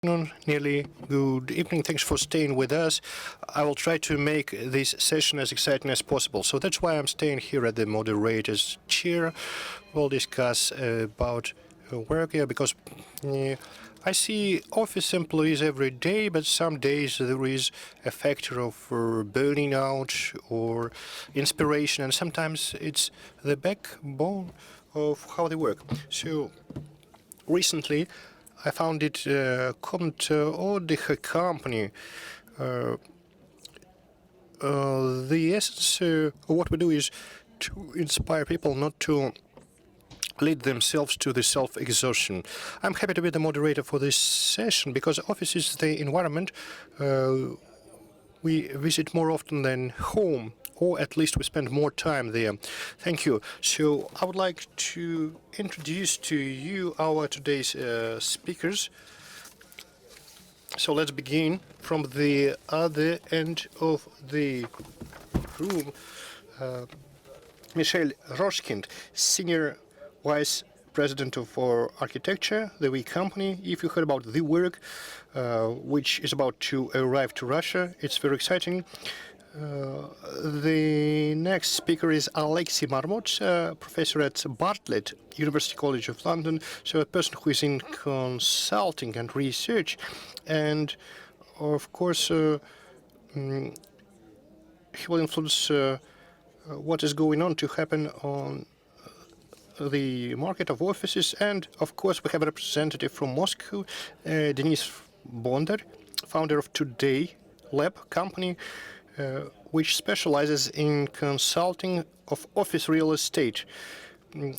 Nearly good evening. Thanks for staying with us. I will try to make this session as exciting as possible. So that's why I'm staying here at the moderator's chair. We'll discuss about work here because I see office employees every day, but some days there is a factor of burning out or inspiration, and sometimes it's the backbone of how they work. So recently, I found it common to all the company. The essence of what we do is to inspire people not to lead themselves to the self-exhaustion. I'm happy to be the moderator for this session because office is the environment we visit more often than home, or at least we spend more time there. Thank you. So I would like to introduce to you our today's speakers. So let's begin from the other end of the room. Michelle Roshkind, Senior Vice President of Architecture, the WE company. If you heard about the work, which is about to arrive to Russia, it's very exciting. The next speaker is Alexei Marmot, professor at Bartlett University College of London, so a person who is in consulting and research, and of course he will influence what is going on to happen on the market of offices. And of course we have a representative from Moscow, Denis Bondar, founder of Today Lab company, which specializes in consulting of office real estate.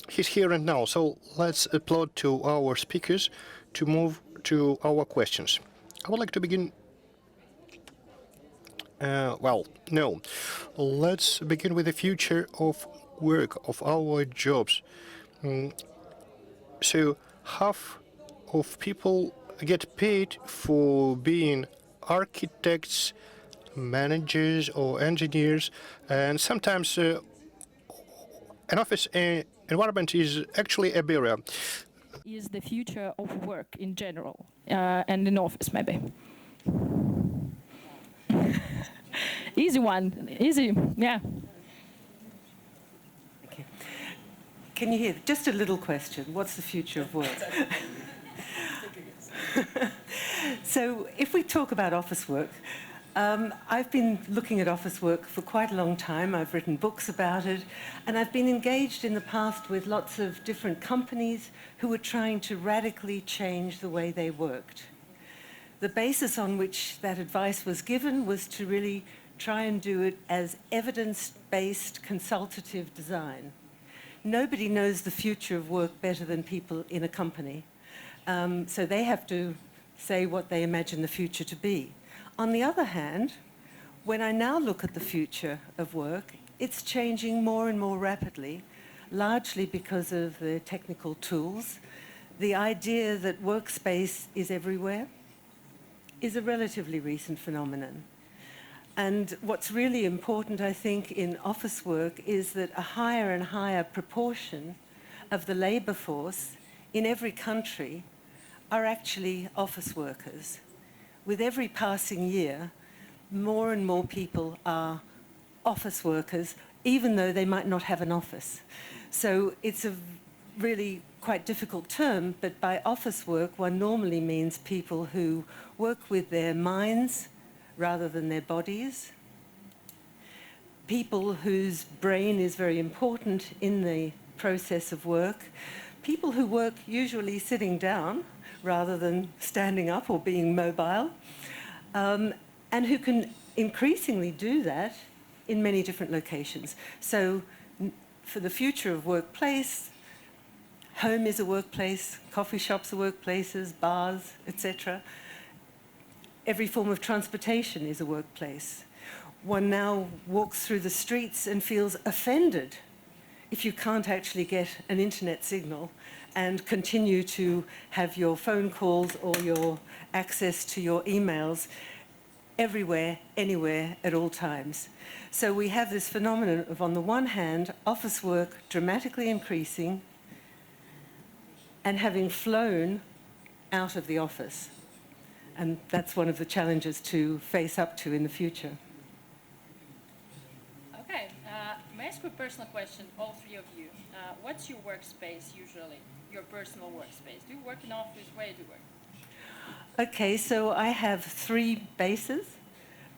He's here and now, so let's applaud to our speakers to move to our questions. I would like to begin. Let's begin with the future of work, of our jobs. So half of people get paid for being architects, managers or engineers, and sometimes an office environment is actually a barrier. Is the future of work in general, and in office maybe? Easy one, easy, yeah. Okay. Can you hear? Just a little question. What's the future of work? So if we talk about office work, I've been looking at office work for quite a long time. I've written books about it, and I've been engaged in the past with lots of different companies who were trying to radically change the way they worked. The basis on which that advice was given was to really try and do it as evidence-based consultative design. Nobody knows the future of work better than people in a company, so they have to say what they imagine the future to be. On the other hand, when I now look at the future of work, it's changing more and more rapidly, largely because of the technical tools. The idea that workspace is everywhere is a relatively recent phenomenon. And what's really important, I think, in office work is that a higher and higher proportion of the labor force in every country are actually office workers. With every passing year, more and more people are office workers, even though they might not have an office. So it's a really quite difficult term, but by office work, one normally means people who work with their minds rather than their bodies, people whose brain is very important in the process of work, people who work usually sitting down rather than standing up or being mobile, and who can increasingly do that in many different locations. So for the future of workplace, home is a workplace, coffee shops are workplaces, bars, etc. Every form of transportation is a workplace. One now walks through the streets and feels offended if you can't actually get an internet signal and continue to have your phone calls or your access to your emails everywhere, anywhere, at all times. So we have this phenomenon of, on the one hand, office work dramatically increasing and having flown out of the office. And that's one of the challenges to face up to in the future. Okay, may I ask you a personal question, all three of you? What's your workspace usually, your personal workspace? Do you work in office? Where do you work? Okay, so I have 3 bases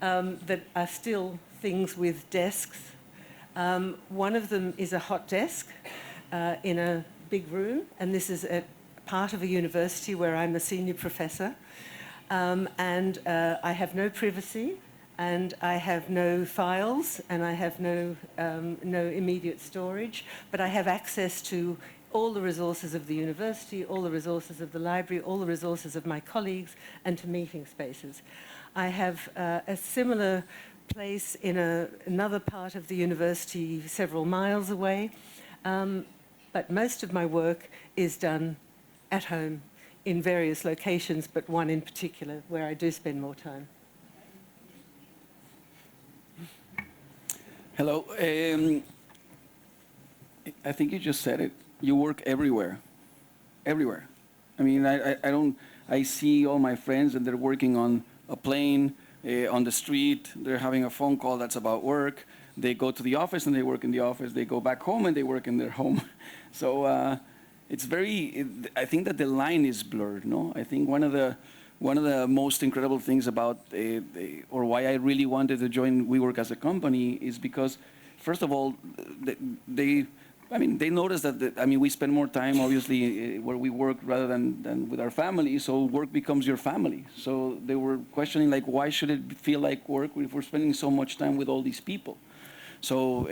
that are still things with desks. One of them is a hot desk in a big room, and this is a part of a university where I'm a senior professor. And I have no privacy, and I have no files, and I have no immediate storage, but I have access to all the resources of the university, all the resources of the library, all the resources of my colleagues, and to meeting spaces. I have a similar place in another part of the university several miles away, but most of my work is done at home in various locations, but one in particular where I do spend more time. Hello. I think you just said it. You work everywhere. Everywhere. I mean, I see all my friends and they're working on a plane, on the street. They're having a phone call that's about work. They go to the office and they work in the office. They go back home and they work in their home. So it's very, I think that the line is blurred, no? I think one of the most incredible things about, or why I really wanted to join WeWork as a company is because, first of all, they noticed that, we spend more time, obviously, where we work rather than with our family, so work becomes your family. So they were questioning, like, why should it feel like work if we're spending so much time with all these people? So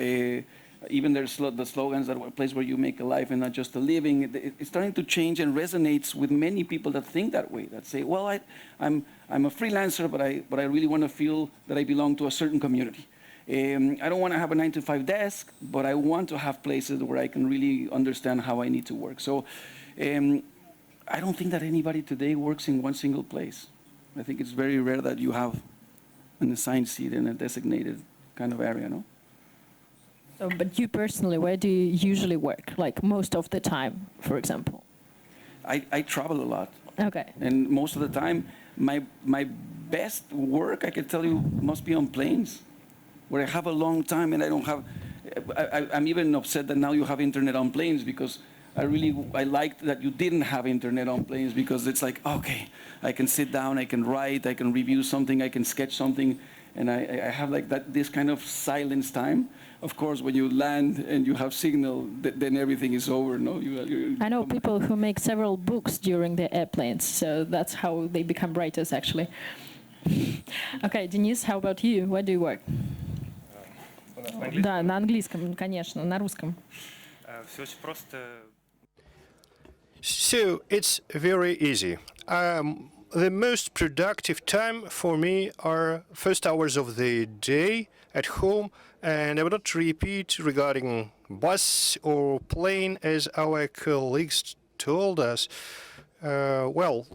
even there's the slogans that a place where you make a life and not just a living, it's starting to change and resonates with many people that think that way, that say, well, I'm a freelancer, but I really want to feel that I belong to a certain community. I don't want to have a 9-to-5 desk, but I want to have places where I can really understand how I need to work. So I don't think that anybody today works in one single place. I think it's very rare that you have an assigned seat in a designated kind of area, no? So, but you personally, where do you usually work? Like most of the time, for example? I travel a lot. Okay. And most of the time, my best work, I can tell you, must be on planes, where I have a long time and I don't have, I'm even upset that now you have internet on planes, because I liked that you didn't have internet on planes, because it's like, okay, I can sit down, I can write, I can review something, I can sketch something, and I have like this kind of silence time. Of course, when you land and you have signal, then everything is over, no? I know people who make several books during the airplanes, so that's how they become writers, actually. Okay, Denise, how about you? Where do you work? Да, на английском, конечно, на русском. Все очень просто. So it's very easy. The most productive time for me are first hours of the day at home, and I will not repeat regarding bus or plane as our colleagues told us. Well,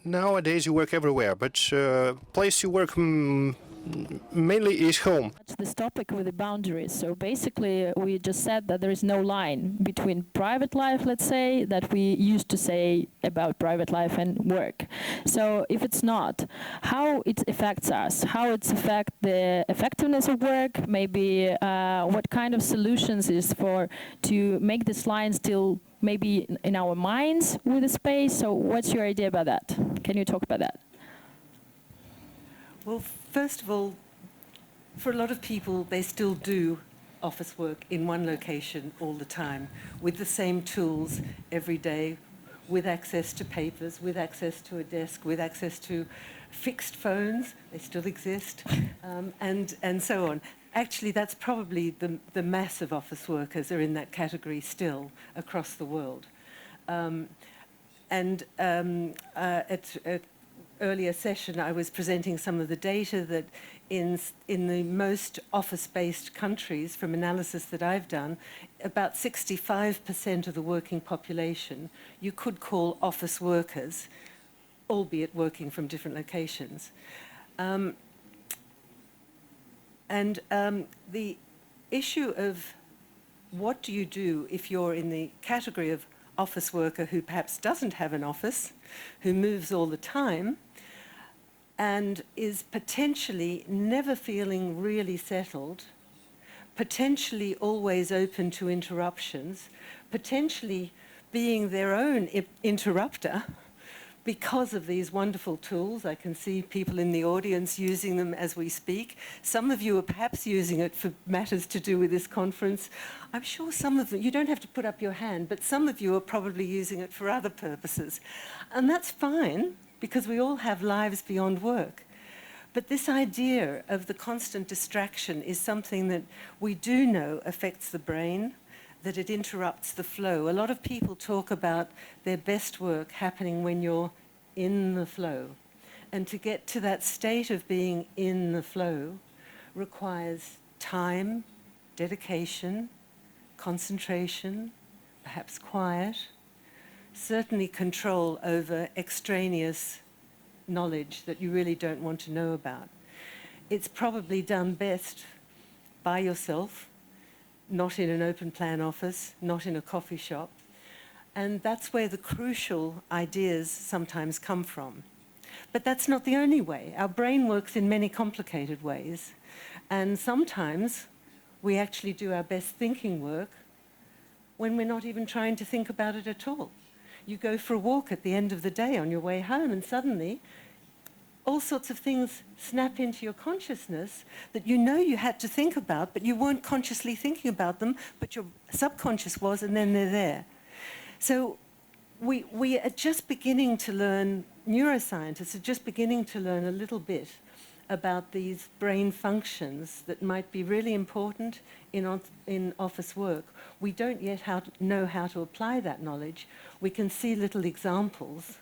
nowadays you work everywhere, but place you work mainly is home. That's this topic with the boundaries. So basically, we just said that there is no line between private life, let's say, that we used to say about private life and work. So if it's not, how it affects us, how it affects the effectiveness of work, maybe what kind of solutions is to make this line still maybe in our minds with the space. So what's your idea about that? Can you talk about that? Well, first of all, for a lot of people, they still do office work in one location all the time, with the same tools every day, with access to papers, with access to a desk, with access to fixed phones, they still exist, and so on. Actually, that's probably the mass of office workers are in that category still across the world. At earlier session, I was presenting some of the data that in the most office-based countries, from analysis that I've done, about 65% of the working population you could call office workers, albeit working from different locations. The issue of what do you do if you're in the category of office worker who perhaps doesn't have an office, who moves all the time, and is potentially never feeling really settled, potentially always open to interruptions, potentially being their own interrupter because of these wonderful tools. I can see people in the audience using them as we speak. Some of you are perhaps using it for matters to do with this conference. I'm sure some of you don't have to put up your hand, but some of you are probably using it for other purposes. And that's fine, because we all have lives beyond work. But this idea of the constant distraction is something that we do know affects the brain, that it interrupts the flow. A lot of people talk about their best work happening when you're in the flow. And to get to that state of being in the flow requires time, dedication, concentration, perhaps quiet, certainly control over extraneous knowledge that you really don't want to know about. It's probably done best by yourself, not in an open plan office, not in a coffee shop. And that's where the crucial ideas sometimes come from. But that's not the only way. Our brain works in many complicated ways. And sometimes we actually do our best thinking work when we're not even trying to think about it at all. You go for a walk at the end of the day on your way home, and suddenly all sorts of things snap into your consciousness that you know you had to think about, but you weren't consciously thinking about them, but your subconscious was, and then they're there. So we are just beginning to learn, neuroscientists are just beginning to learn a little bit about these brain functions that might be really important in office work. We don't yet know how to apply that knowledge. We can see little examples,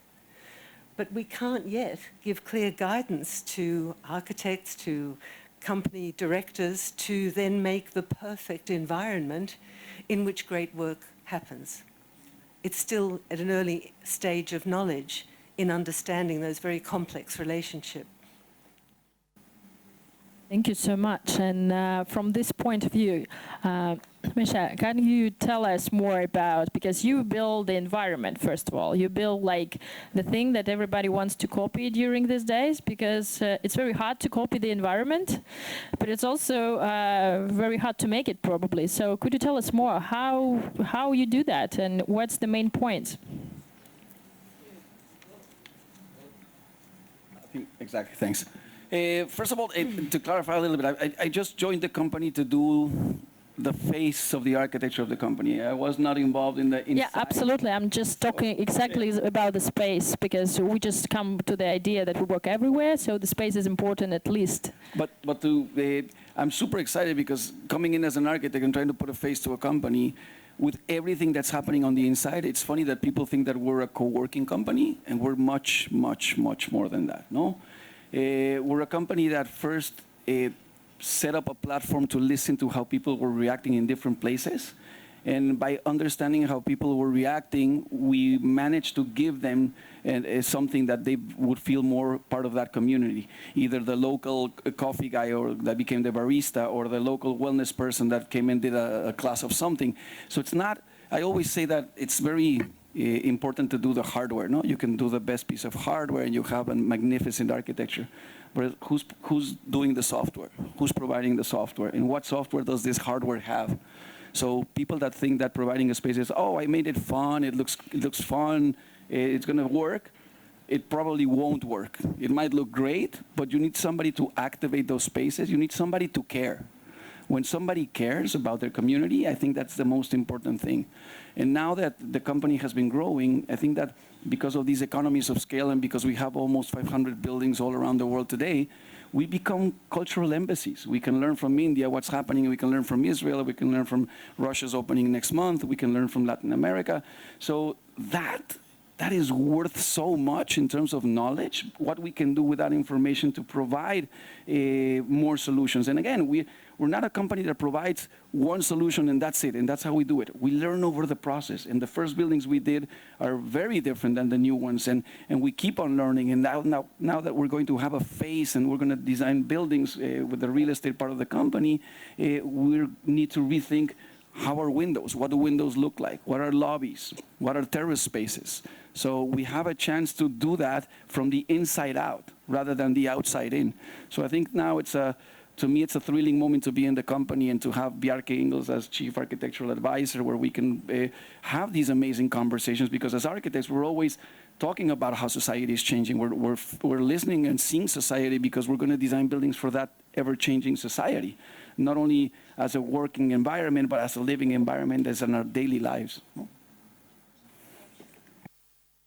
but we can't yet give clear guidance to architects, to company directors, to then make the perfect environment in which great work happens. It's still at an early stage of knowledge in understanding those very complex relationships. Thank you so much. And from this point of view, Misha, can you tell us more about, because you build the environment, first of all. You build like the thing that everybody wants to copy during these days, because it's very hard to copy the environment, but it's also very hard to make it probably. So could you tell us more how you do that and what's the main point? Exactly, thanks. First of all, to clarify a little bit, I just joined the company to do the face of the architecture of the company. I was not involved in the inside. Yeah, absolutely. I'm just talking exactly about the space, because we just come to the idea that we work everywhere, so the space is important at least. But I'm super excited because coming in as an architect and trying to put a face to a company, with everything that's happening on the inside, it's funny that people think that we're a co-working company, and we're much, much, much more than that, no? We're a company that first set up a platform to listen to how people were reacting in different places. And by understanding how people were reacting, we managed to give them something that they would feel more part of that community. Either the local coffee guy or that became the barista, or the local wellness person that came and did a class of something. So it's not, I always say that it's very important to do the hardware, no? You can do the best piece of hardware and you have a magnificent architecture. But who's doing the software? Who's providing the software? And what software does this hardware have? So people that think that providing a space is, oh, I made it fun, it looks fun, it's gonna work, it probably won't work. It might look great, but you need somebody to activate those spaces. You need somebody to care. When somebody cares about their community, I think that's the most important thing. And now that the company has been growing, I think that because of these economies of scale and because we have almost 500 buildings all around the world today, we become cultural embassies. We can learn from India what's happening, we can learn from Israel, we can learn from Russia's opening next month, we can learn from Latin America. So that is worth so much in terms of knowledge, what we can do with that information to provide more solutions. And again, we're not a company that provides one solution and that's it, and that's how we do it. We learn over the process, and the first buildings we did are very different than the new ones, and we keep on learning. And now that we're going to have a face and we're going to design buildings with the real estate part of the company, we need to rethink how are windows? What do windows look like? What are lobbies? What are terrace spaces? So we have a chance to do that from the inside out, rather than the outside in. So I think now to me, it's a thrilling moment to be in the company and to have Bjarke Ingels as Chief Architectural Advisor, where we can have these amazing conversations, because as architects, we're always talking about how society is changing. We're listening and seeing society because we're going to design buildings for that ever-changing society, not only as a working environment, but as a living environment that's in our daily lives.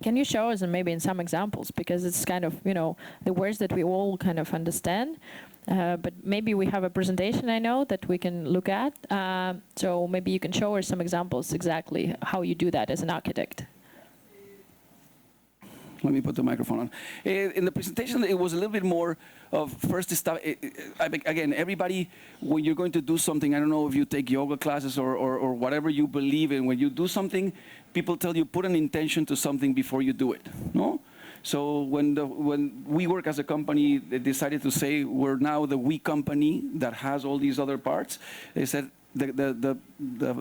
Can you show us, and maybe in some examples, because it's kind of, you know, the words that we all kind of understand, but maybe we have a presentation, I know, that we can look at. So maybe you can show us some examples exactly how you do that as an architect. Let me put the microphone on. In the presentation, it was a little bit more of first stuff. Again, everybody, when you're going to do something, I don't know if you take yoga classes or whatever you believe in, when you do something, people tell you put an intention to something before you do it, no? So when we work as a company, they decided to say we're now the we company that has all these other parts. They said the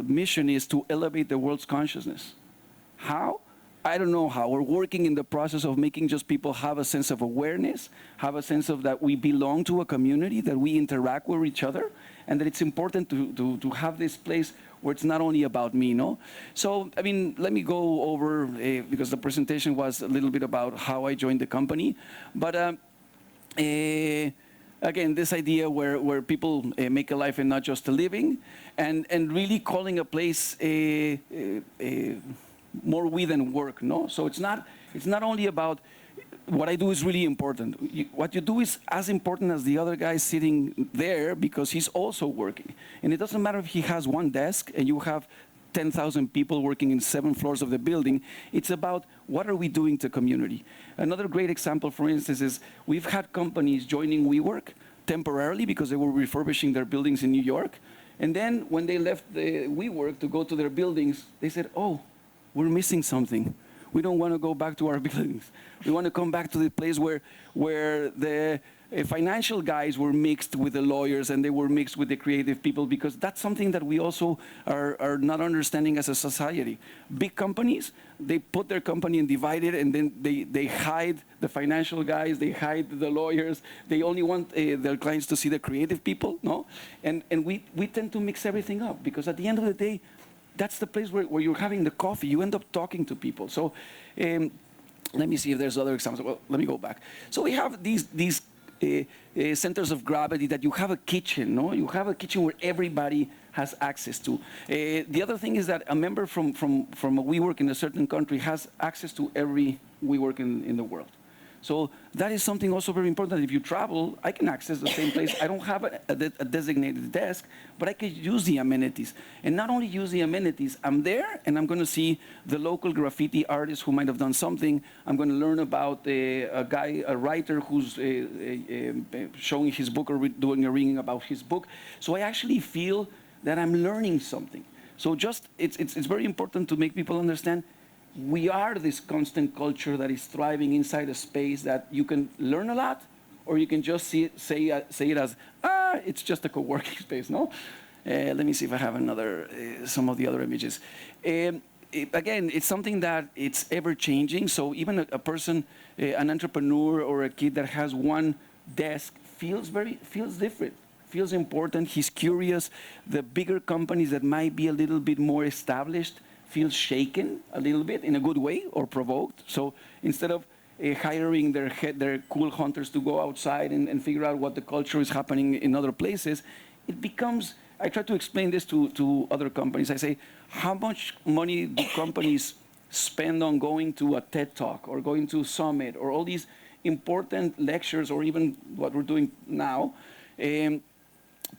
mission is to elevate the world's consciousness. How? I don't know how. We're working in the process of making just people have a sense of awareness, have a sense of that we belong to a community, that we interact with each other, and that it's important to have this place where it's not only about me, no? So, I mean, let me go over, because the presentation was a little bit about how I joined the company. But again, this idea where people make a life and not just a living, and really calling a place more we than work, no? So it's not only about what I do is really important. What you do is as important as the other guy sitting there, because he's also working. And it doesn't matter if he has one desk and you have 10,000 people working in 7 floors of the building. It's about what are we doing to community. Another great example, for instance, is we've had companies joining WeWork temporarily because they were refurbishing their buildings in New York. And then when they left the WeWork to go to their buildings, they said, oh, we're missing something. We don't want to go back to our buildings. We want to come back to the place where the financial guys were mixed with the lawyers and they were mixed with the creative people, because that's something that we also are not understanding as a society. Big companies, they put their company and divide it, and then they hide the financial guys, they hide the lawyers, they only want their clients to see the creative people, no? And we tend to mix everything up, because at the end of the day, that's the place where you're having the coffee. You end up talking to people. So let me see if there's other examples. Well, let me go back. So we have these centers of gravity that you have a kitchen, no? You have a kitchen where everybody has access to. The other thing is that a member from a WeWork in a certain country has access to every WeWork in the world. So that is something also very important. If you travel, I can access the same place. I don't have a designated desk, but I can use the amenities. And not only use the amenities, I'm there and I'm going to see the local graffiti artist who might have done something. I'm going to learn about a writer who's showing his book or doing a reading about his book. So I actually feel that I'm learning something. So just, it's very important to make people understand we are this constant culture that is thriving inside a space that you can learn a lot, or you can just say it as, it's just a co-working space, no? Let me see if I have some of the other images. Again, it's something that it's ever-changing, so even a person, an entrepreneur or a kid that has one desk feels different, feels important, he's curious. The bigger companies that might be a little bit more established feel shaken a little bit in a good way or provoked. So instead of hiring their cool hunters to go outside and figure out what the culture is happening in other places, it becomes, I try to explain this to other companies. I say, how much money do companies spend on going to a TED Talk or going to Summit or all these important lectures, or even what we're doing now, to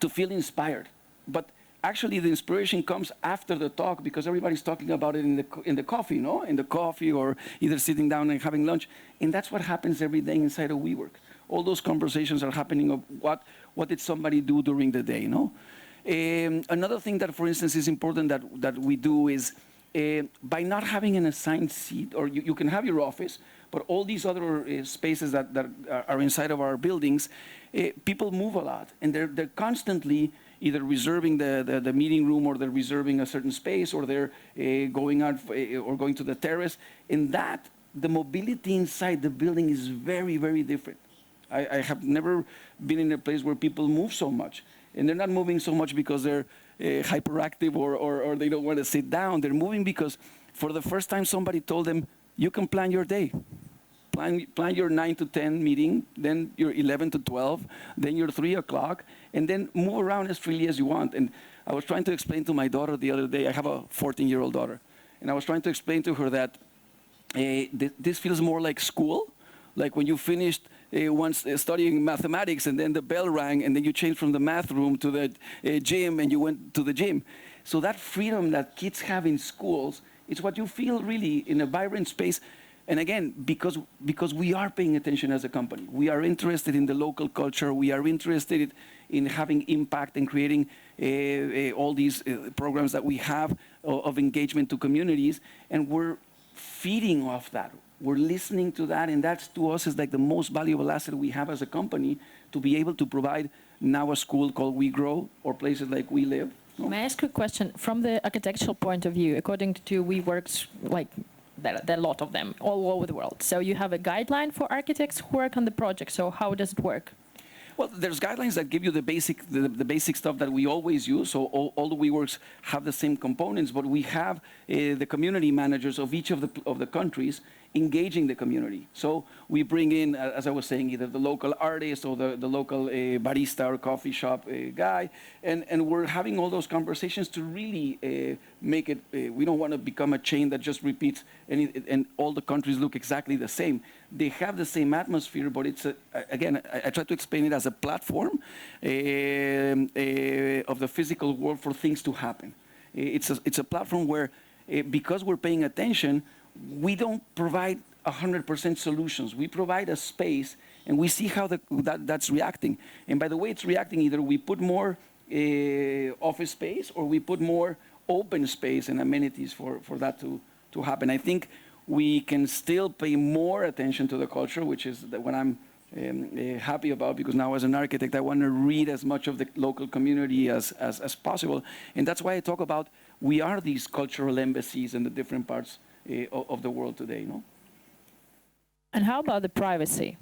feel inspired? But actually, the inspiration comes after the talk, because everybody's talking about it in the coffee, no? In the coffee, or either sitting down and having lunch. And that's what happens every day inside of WeWork. All those conversations are happening of what did somebody do during the day, no? Another thing that, for instance, is important that we do is by not having an assigned seat, or you can have your office, but all these other spaces that are inside of our buildings, people move a lot, and they're constantly either reserving the meeting room, or they're reserving a certain space, or they're going out or going to the terrace. In that, the mobility inside the building is very, very different. I have never been in a place where people move so much. And they're not moving so much because they're hyperactive or they don't want to sit down. They're moving because for the first time somebody told them, you can plan your day. Plan your 9 to 10 meeting, then your 11 to 12, then your 3 o'clock, and then move around as freely as you want. And I was trying to explain to my daughter the other day, I have a 14-year-old daughter, and I was trying to explain to her that this feels more like school, like when you finished once studying mathematics and then the bell rang and then you changed from the math room to the gym and you went to the gym. So that freedom that kids have in schools, it's what you feel really in a vibrant space. And again, because we are paying attention as a company, we are interested in the local culture, we are interested in having impact and creating all these programs that we have of engagement to communities, and we're feeding off that. We're listening to that, and that's to us is like the most valuable asset we have as a company to be able to provide now a school called We Grow or places like We Live. No? May I ask you a question? From the architectural point of view, according to WeWorks, like there are a lot of them all over the world. So you have a guideline for architects who work on the project. So how does it work? Well, there's guidelines that give you the basic stuff that we always use. So all the WeWorks have the same components, but we have the community managers of each of the countries engaging the community. So we bring in, as I was saying, either the local artist or the local barista or coffee shop guy, and we're having all those conversations to really make it, we don't want to become a chain that just repeats and all the countries look exactly the same. They have the same atmosphere, but it's, again, I try to explain it as a platform of the physical world for things to happen. It's a platform where, because we're paying attention, we don't provide 100% solutions. We provide a space, and we see how that's reacting. And by the way it's reacting, either we put more office space or we put more open space and amenities for that to happen. I think we can still pay more attention to the culture, which is what I'm happy about, because now as an architect, I want to read as much of the local community as possible. And that's why I talk about we are these cultural embassies in the different parts of the world today, no? And how about the privacy?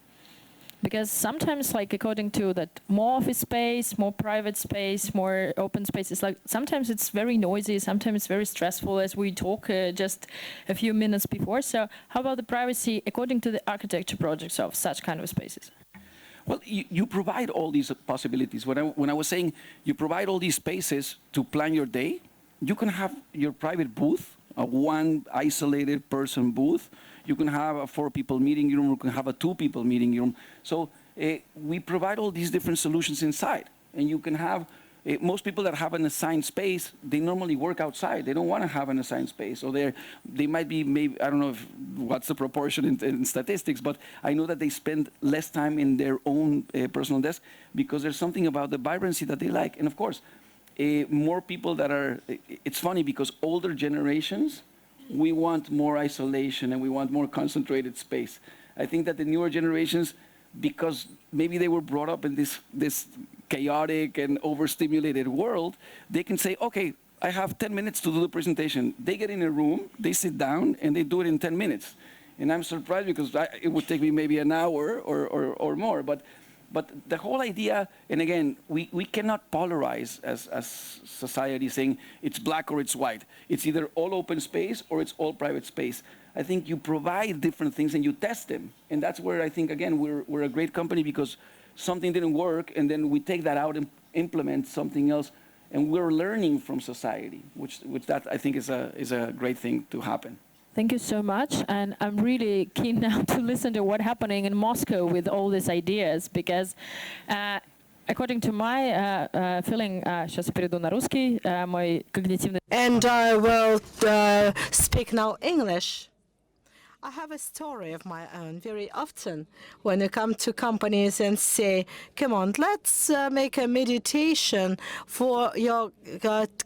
Because sometimes, like according to that, more office space, more private space, more open spaces, like sometimes it's very noisy, sometimes it's very stressful, as we talk just a few minutes before. So how about the privacy according to the architecture projects of such kind of spaces? Well, you provide all these possibilities. When I was saying you provide all these spaces to plan your day, you can have your private booth, a one isolated person booth. You can have a 4-people meeting room, you can have a 2-people meeting room. So we provide all these different solutions inside. And you can have, most people that have an assigned space, they normally work outside. They don't want to have an assigned space. So they might be, maybe, I don't know what's the proportion in statistics, but I know that they spend less time in their own personal desk because there's something about the vibrancy that they like. And of course, more people that are, it's funny because older generations, we want more isolation and we want more concentrated space. I think that the newer generations, because maybe they were brought up in this chaotic and overstimulated world, they can say, okay, I have 10 minutes to do the presentation. They get in a room, they sit down, and they do it in 10 minutes. And I'm surprised because it would take me maybe an hour or more. But the whole idea, and again, we cannot polarize as society saying it's black or it's white. It's either all open space or it's all private space. I think you provide different things and you test them. And that's where I think, again, we're a great company because something didn't work and then we take that out and implement something else. And we're learning from society, which that I think is a great thing to happen. Thank you so much, and I'm really keen now to listen to what's happening in Moscow with all these ideas, because according to my feeling, сейчас перейду на русский, мой когнитивный... And I will speak now English. I have a story of my own. Very often when I come to companies and say, come on, let's make a meditation for your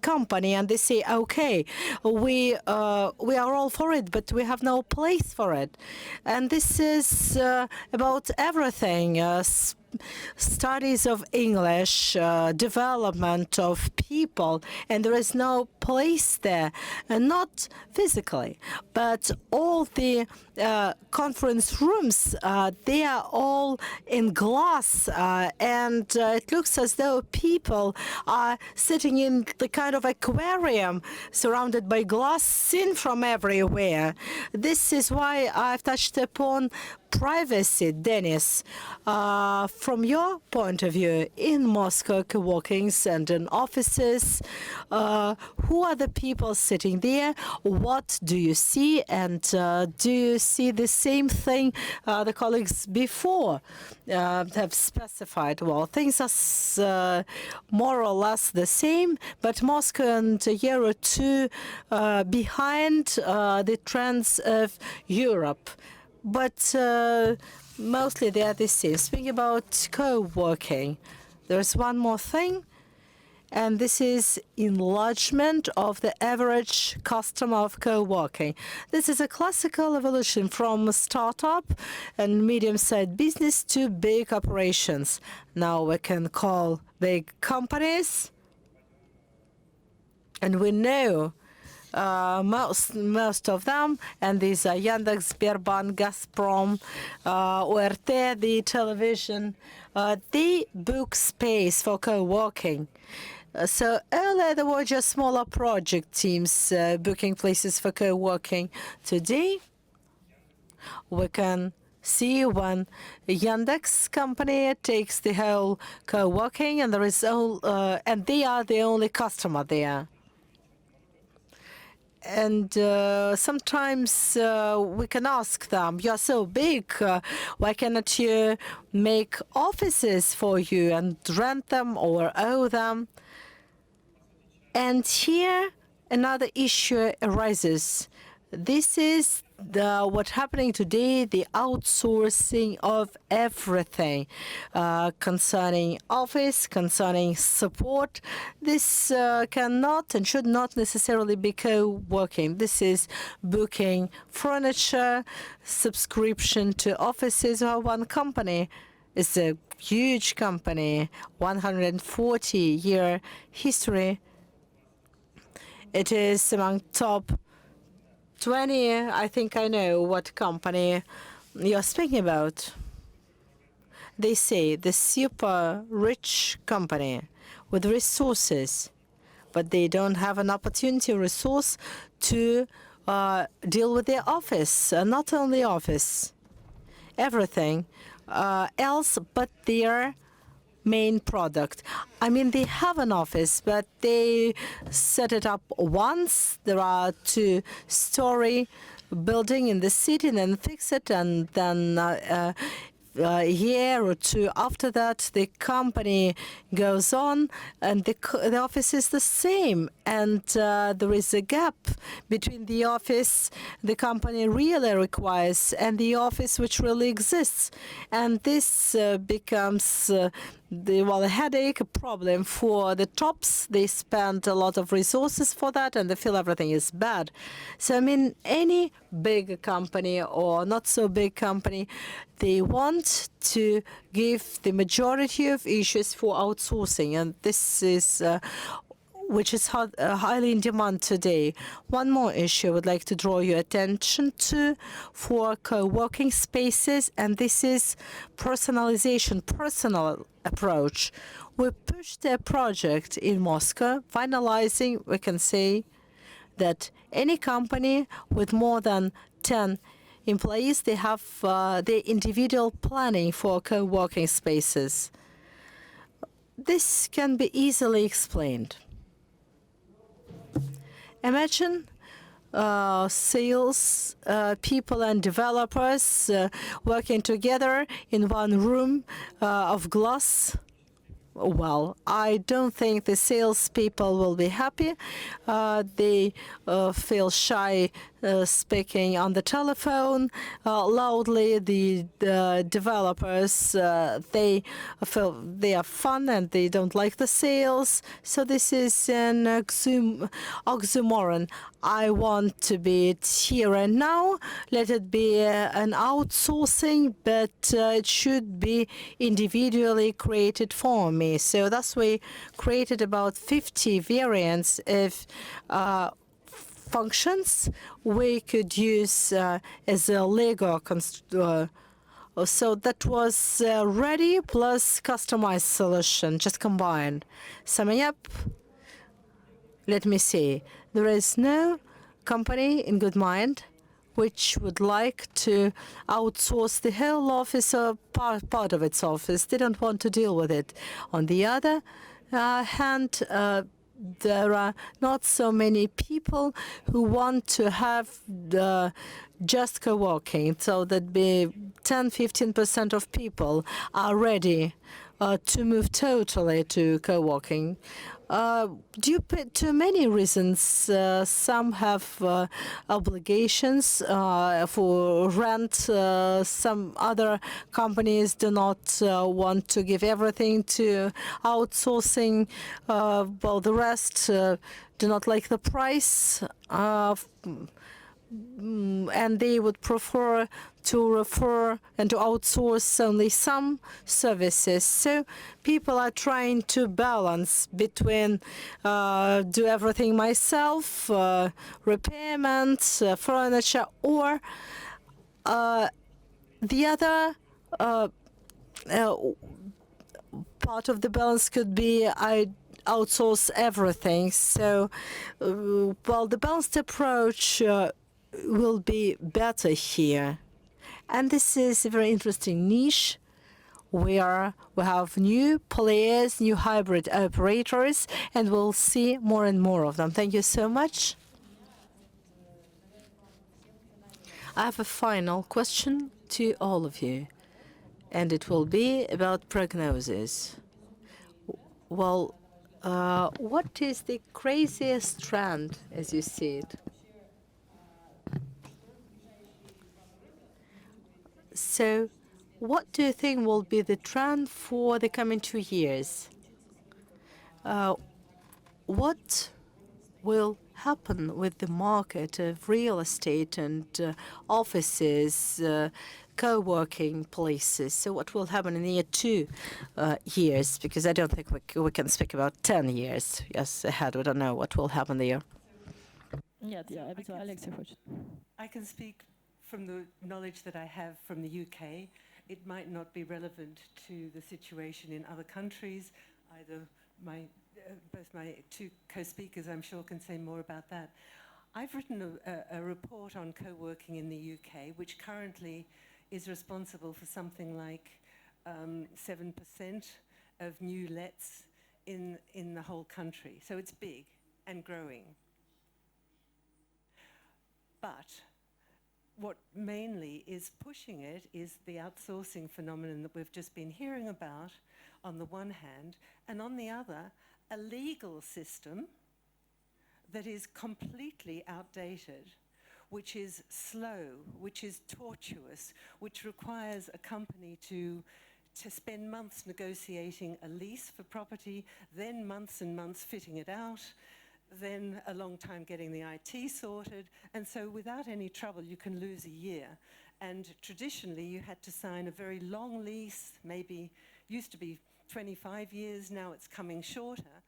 company. And they say, okay, we are all for it, but we have no place for it. And this is about everything. studies of English, development of people, and there is no place there, not physically, but all the conference rooms, they are all in glass, and it looks as though people are sitting in the kind of aquarium surrounded by glass seen from everywhere. This is why I've touched upon privacy, Dennis. From your point of view, in Moscow co-workings and in offices, who are the people sitting there? What do you see? And do you see the same thing the colleagues before have specified? Well, things are more or less the same, but Moscow and a year or two behind the trends of Europe. But mostly they are the same. Speaking about co-working, there's one more thing, and this is enlargement of the average customer of co-working. This is a classical evolution from startup and medium-sized business to big operations. Now we can call big companies, and we know most of them, and these are Yandex, Sberbank, Gazprom, ORT, the television, they book space for co-working. So earlier there were just smaller project teams booking places for co-working. Today we can see when Yandex company takes the whole co-working, and there is and they are the only customer there. And sometimes we can ask them, you're so big, why cannot you make offices for you and rent them or own them? And here another issue arises. This is what's happening today, the outsourcing of everything concerning office, concerning support. This cannot and should not necessarily be co-working. This is booking furniture, subscription to offices or one company. It's a huge company, 140-year history. It is among top 20, I think I know what company you're speaking about. They say the super rich company with resources, but they don't have an opportunity or resource to deal with their office, not only office, everything else but their main product. I mean, they have an office, but they set it up once. There are two-story building in the city, and then fix it, and then a year or two after that, the company goes on, and the office is the same. And there is a gap between the office the company really requires and the office which really exists. And this becomes a headache, a problem for the tops. They spend a lot of resources for that, and they feel everything is bad. So, I mean, any big company or not so big company, they want to give the majority of issues for outsourcing, and this is which is highly in demand today. One more issue I would like to draw your attention to for co-working spaces, and this is personalization, personal approach. We pushed a project in Moscow, finalizing, we can say, that any company with more than 10 employees, they have their individual planning for co-working spaces. This can be easily explained. Imagine sales people and developers working together in one room of glass. Well, I don't think the salespeople will be happy. They feel shy speaking on the telephone loudly. The developers, they feel they are fun and they don't like the sales. So this is an oxymoron. I want to be it here and now. Let it be an outsourcing, but it should be individually created for me. So thus we created about 50 variants of functions we could use as a Lego so that was ready plus customized solution, just combined. Summing up, let me see. There is no company in good mind which would like to outsource the whole office or part of its office. They don't want to deal with it. On the other hand, there are not so many people who want to have just co-working, so that be 10-15% of people are ready to move totally to co-working. Due to many reasons, some have obligations for rent. Some other companies do not want to give everything to outsourcing. Well, the rest do not like the price. And they would prefer to refer and to outsource only some services. So people are trying to balance between do everything myself, repairment, furniture, or the other part of the balance could be I outsource everything. So, well, the balanced approach will be better here. And this is a very interesting niche where we have new players, new hybrid operators, and we'll see more and more of them. Thank you so much. I have a final question to all of you, and it will be about prognosis. Well, what is the craziest trend as you see it? So what do you think will be the trend for the coming 2 years? What will happen with the market of real estate and offices, co-working places? So what will happen in the year 2 years? Because I don't think we can speak about 10 years ahead. We don't know what will happen there. I can speak from the knowledge that I have from the UK. It might not be relevant to the situation in other countries. Either both my two co-speakers, I'm sure, can say more about that. I've written a report on co-working in the UK, which currently is responsible for something like 7% of new lets in the whole country. So it's big and growing. But what mainly is pushing it is the outsourcing phenomenon that we've just been hearing about on the one hand, and on the other, a legal system that is completely outdated, which is slow, which is tortuous, which requires a company to spend months negotiating a lease for property, then months and months fitting it out, then a long time getting the IT sorted, and so without any trouble you can lose a year. And traditionally you had to sign a very long lease, maybe used to be 25 years, now it's coming shorter,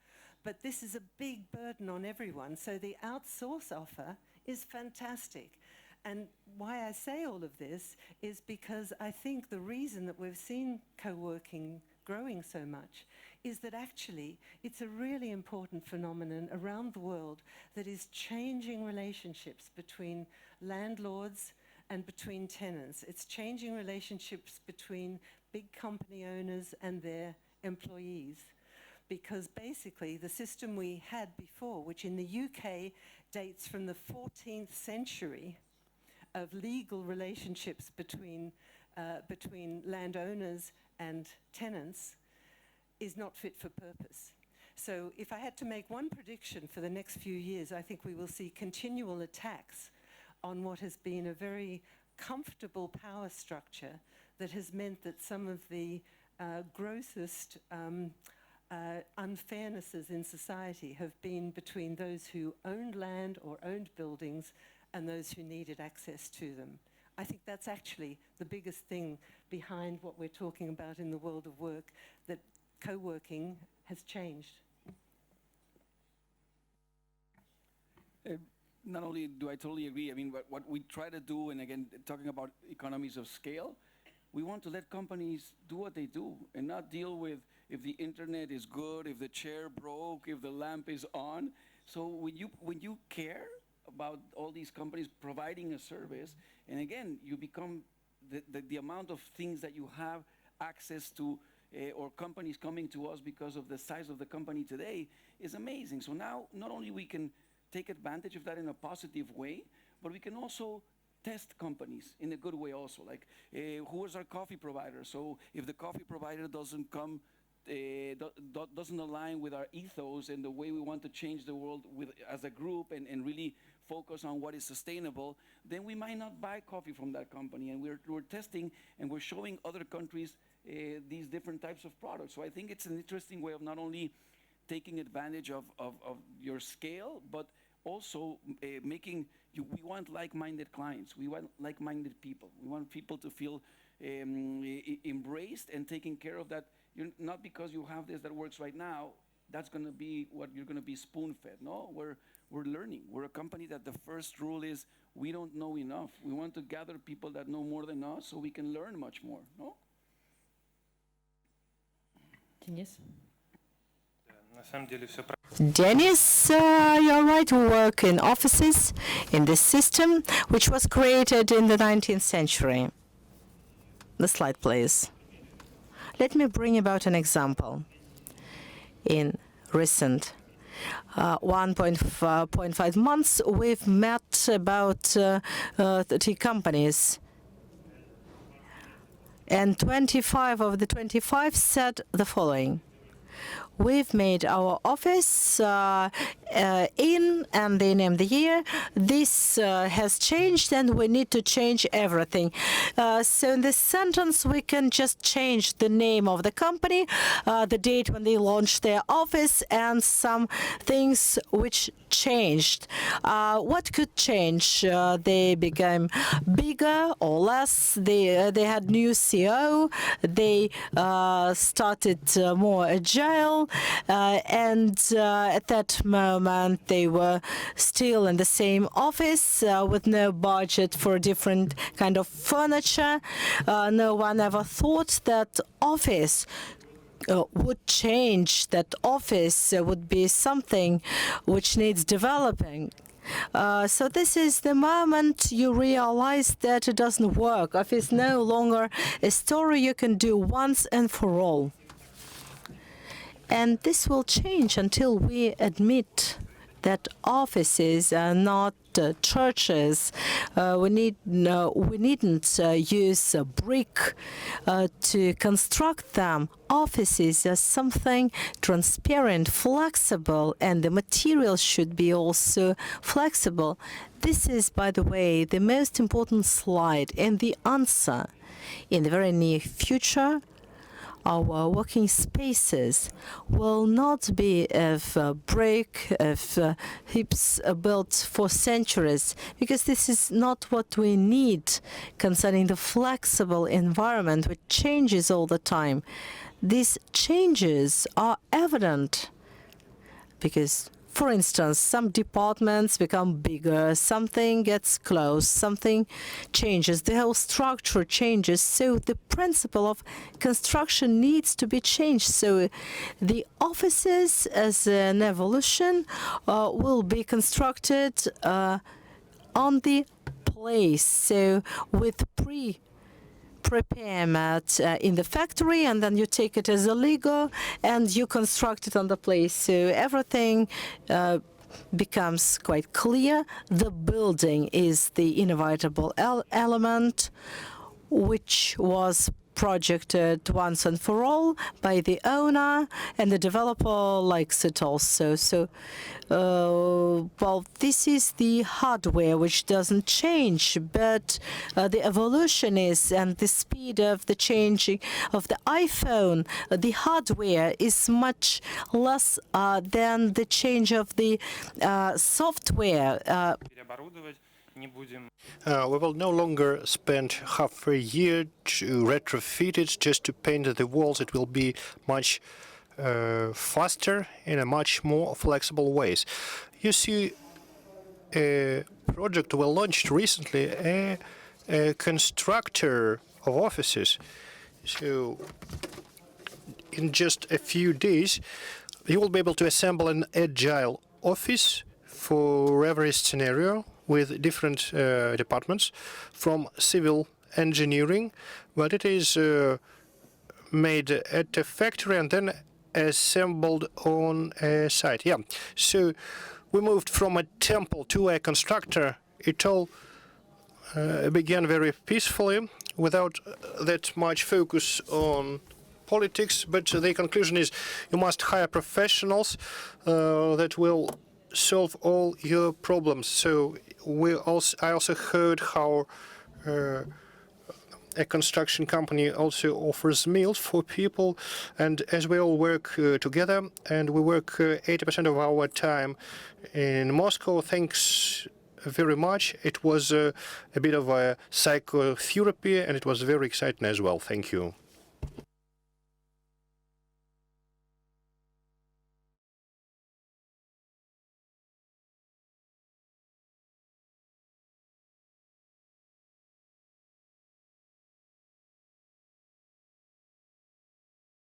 but this is a big burden on everyone. So the outsource offer is fantastic. And why I say all of this is because I think the reason that we've seen co-working growing so much is that actually it's a really important phenomenon around the world that is changing relationships between landlords and between tenants. It's changing relationships between big company owners and their employees. Because basically the system we had before, which in the UK dates from the 14th century, of legal relationships between landowners and tenants, is not fit for purpose. So if I had to make one prediction for the next few years, I think we will see continual attacks on what has been a very comfortable power structure that has meant that some of the grossest unfairnesses in society have been between those who owned land or owned buildings and those who needed access to them. I think that's actually the biggest thing behind what we're talking about in the world of work, that co-working has changed. Not only do I totally agree, I mean, what we try to do, and again, talking about economies of scale, we want to let companies do what they do and not deal with if the internet is good, if the chair broke, if the lamp is on. So when you care about all these companies providing a service, and again, you become the amount of things that you have access to, or companies coming to us because of the size of the company today is amazing. So now, not only we can take advantage of that in a positive way, but we can also test companies in a good way also. Like, who is our coffee provider? So if the coffee provider doesn't come, doesn't align with our ethos and the way we want to change the world as a group and really focus on what is sustainable, then we might not buy coffee from that company. And we're testing and we're showing other countries these different types of products. So I think it's an interesting way of not only taking advantage of your scale, but also we want like-minded clients. We want like-minded people. We want people to feel embraced and taken care of, that you're not because you have this that works right now, that's going to be what you're going to be spoon-fed. No, we're learning. We're a company that the first rule is we don't know enough. We want to gather people that know more than us so we can learn much more. No? Денис? На самом деле все Dennis, you're right, we work in offices in this system, which was created in the 19th century. The slide, please. Let me bring about an example. In recent 1.5 months, we've met about 30 companies. And 25 of the 25 said the following: we've made our office in, and they named the year. This has changed, and we need to change everything. So in this sentence, we can just change the name of the company, the date when they launched their office, and some things which changed. What could change? They became bigger or less. They had new CEO. They started more agile. And at that moment, they were still in the same office with no budget for different kind of furniture. No one ever thought that office would change, that office would be something which needs developing. So this is the moment you realize that it doesn't work. Office is no longer a story you can do once and for all. And this will change until we admit that offices are not churches. We needn't use a brick to construct them. Offices are something transparent, flexible, and the material should be also flexible. This is, by the way, the most important slide and the answer. In the very near future, our working spaces will not be of brick, of heaps built for centuries, because this is not what we need concerning the flexible environment which changes all the time. These changes are evident because, for instance, some departments become bigger, something gets closed, something changes, the whole structure changes, so the principle of construction needs to be changed. So the offices as an evolution will be constructed on the place, so with prepare mat in the factory, and then you take it as a Lego and you construct it on the place. So everything becomes quite clear. The building is the inevitable element which was project once and for all by the owner, and the developer likes it also. So, well, this is the hardware which doesn't change, but the evolution is, and the speed of the changing of the iPhone, the hardware is much less than the change of the software. Переоборудовать не будем. We will no longer spend half a year to retrofit it just to paint the walls. It will be much faster in a much more flexible ways. You see, a project we launched recently, a constructor of offices. So in just a few days, you will be able to assemble an agile office for every scenario with different departments, from civil engineering, but it is made at a factory and then assembled on a site. Yeah, so we moved from a temple to a constructor. It all began very peacefully, without that much focus on politics, but the conclusion is you must hire professionals that will solve all your problems. So I also heard how a construction company also offers meals for people, and as we all work together, and we work 80% of our time in Moscow, thanks very much. It was a bit of a psychotherapy, and it was very exciting as well. Thank you.